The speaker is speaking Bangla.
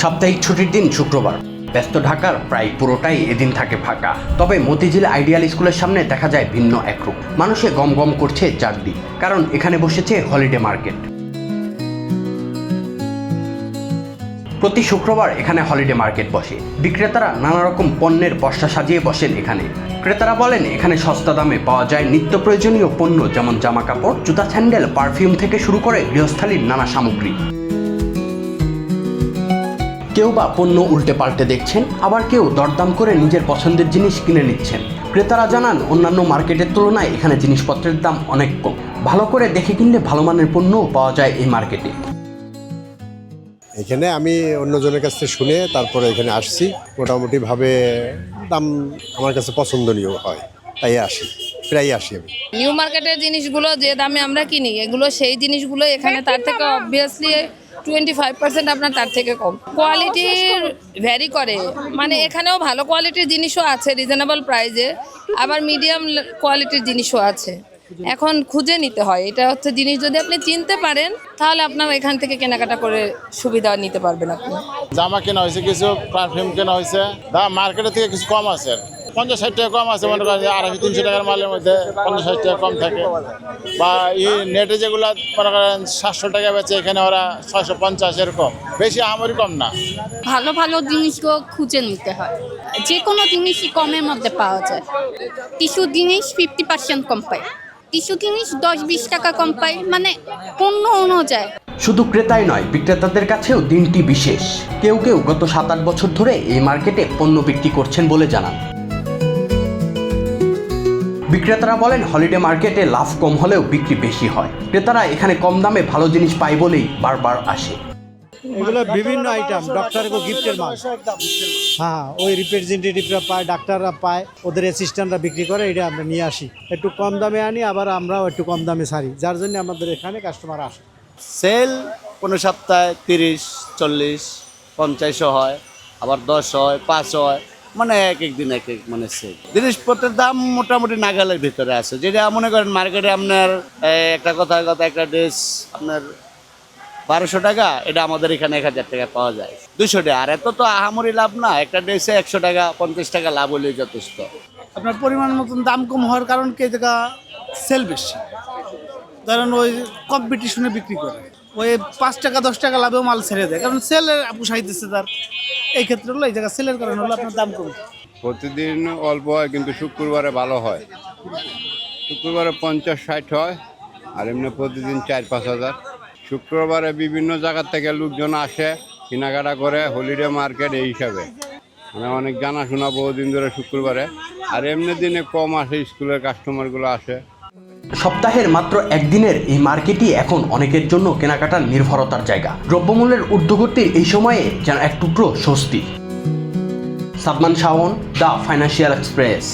সাপ্তাহিক ছুটির দিন শুক্রবার। ব্যস্ত ঢাকার প্রায় পুরোটাই এদিন থাকে ফাঁকা। তবে মতিঝিল আইডিয়াল স্কুলের সামনে দেখা যায় ভিন্ন এক রূপ। মানুষে গম গম করছে চারদিক, কারণ এখানে বসেছে হলিডে মার্কেট। প্রতি শুক্রবার এখানে হলিডে মার্কেট বসে। বিক্রেতারা নানা রকম পণ্যের পসরা সাজিয়ে বসেন এখানে। ক্রেতারা বলেন এখানে সস্তা দামে পাওয়া যায় নিত্য প্রয়োজনীয় পণ্য, যেমন জামা কাপড়, জুতা, স্যান্ডেল, পারফিউম থেকে শুরু করে গৃহস্থালির নানা সামগ্রী। কেউ বা পণ্য উল্টে পাল্টে দেখছেন, আবার কেউ দরদাম করে নিজের পছন্দের জিনিস কিনে নিচ্ছেন। ক্রেতারা জানান অন্যান্য মার্কেটের তুলনায় এখানে জিনিসপত্রের দাম অনেক কম। ভালো করে দেখে কিনলে ভালো মানের পণ্যও পাওয়া যায় এই মার্কেটে। এখানে আমি অন্যজনের কাছ থেকে শুনে তারপরে এখানে আসছি। মোটামুটিভাবে দাম আমার কাছে পছন্দনীয় হয়, তাই আসি, প্রায় আসি আমি। নিউ মার্কেটের জিনিসগুলো যে দামে আমরা কিনি, এগুলো সেই জিনিসগুলো এখানে তার থেকে অবভিয়াসলি 25% আপনার তার থেকে কম। কোয়ালিটির ভ্যারি করে, মানে এখানেও ভালো কোয়ালিটির জিনিসও আছে রিজনেবল প্রাইসে, আবার মিডিয়াম কোয়ালিটির জিনিসও আছে। এখন খুঁজে নিতে হয়, এটা হচ্ছে জিনিস যদি আপনি চিনতে পারেন তাহলে আপনার এখান থেকে কেনাকাটা করে সুবিধা নিতে পারবেন। আপনি জামা কেনা হয়েছে, কিছু পারফিউম কেনা হয়েছে, দাম মার্কেটের থেকে কিছু কম আছে, 50-60 টাকা কম আছে। মনে করেন 250-300 টাকার মালের মধ্যে 50-60 টাকা কম থাকে। বা এই নেটে যেগুলো মনে করেন 700 টাকা বেচে, এখানে ওরা 650 এরকম, বেশি আমারই কম না। ভালো ভালো জিনিসগুলো খুঁজে নিতে হয়, যে কোনো জিনিসই কমের মধ্যে পাওয়া যায়। কিছু জিনিস 50% কম পায়, কিছু জিনিস 10-20 টাকা কম পায়, মানে পণ্য অনুযায়ী। শুধু ক্রেতাই নয়, বিক্রেতাদের কাছেও দিনটি বিশেষ। কেউ কেউ গত 7-8 বছর ধরে এই মার্কেটে পণ্য বিক্রি করছেন বলে জানান। বিক্রেতারা বলেন হলিডে মার্কেটে লাভ কম হলেও বিক্রি বেশি হয়। ক্রেতারা এখানে কম দামে ভালো জিনিস পায় বলেই বারবার আসে। এগুলো বিভিন্ন আইটেম, ডক্টর গিফটের মাল। হ্যাঁ, ওই রিপ্রেজেন্টেটিভরা পায়, ডাক্তাররা পায়, ওদের অ্যাসিস্ট্যান্টরা বিক্রি করে, এটা আমরা নিয়ে আসি। একটু কম দামে আনি, আবার আমরাও একটু কম দামে ছাড়ি, যার জন্য আমাদের এখানে কাস্টমার আসে। সেল কোনো সপ্তাহে 30-40-50 হয়, আবার 10 হয়, 5 হয়, মানে এক এক দিন এক এক মানে সেল। জিনিসপত্রের দাম মোটামুটি নাগালের ভিতরে আছে। যেটা মনে করেন মার্কেটে আপনার একটা কথা একটা ড্রেস আপনার 1200 টাকা, এটা আমাদের এখানে 1000 টাকা পাওয়া যায়, 200 টাকা। আর এত তো আহামরি লাভ না, একটা ড্রেসে 100 টাকা 50 টাকা লাভ হলেই যথেষ্ট। আপনার পরিমাণ মতন দাম কম হওয়ার কারণ কে জায়গা সেল বেশি, কারণ ওই কম্পিটিশনে বিক্রি করে ওই 5 টাকা 10 টাকা লাভেও মাল ছেড়ে দেয়, কারণ সেলের পোষাইতেছে তার। এই ক্ষেত্রে হলো এই জায়গা সেলের কারণে হলো আপনার দাম কম। প্রতিদিন অল্প হয়, কিন্তু শুক্রবারে ভালো হয়। শুক্রবারে 50-60 হয়, আর এমনি প্রতিদিন 4-5 হাজার। শুক্রবারে বিভিন্ন জায়গার থেকে লোকজন আসে, কেনাকাটা করে, হলিডে মার্কেট এই হিসাবে। মানে অনেক জানাশোনা বহুদিন ধরে শুক্রবারে, আর এমনি দিনে কম আসে, স্কুলের কাস্টমারগুলো আসে। সপ্তাহের মাত্র একদিনের এই মার্কেটই এখন অনেকের জন্য কেনাকাটার নির্ভরতার জায়গা। দ্রব্যমূল্যের ঊর্ধ্বগতির এই সময়ে যেন এক টুকরো স্বস্তি। Sadman Shaon, the financial express.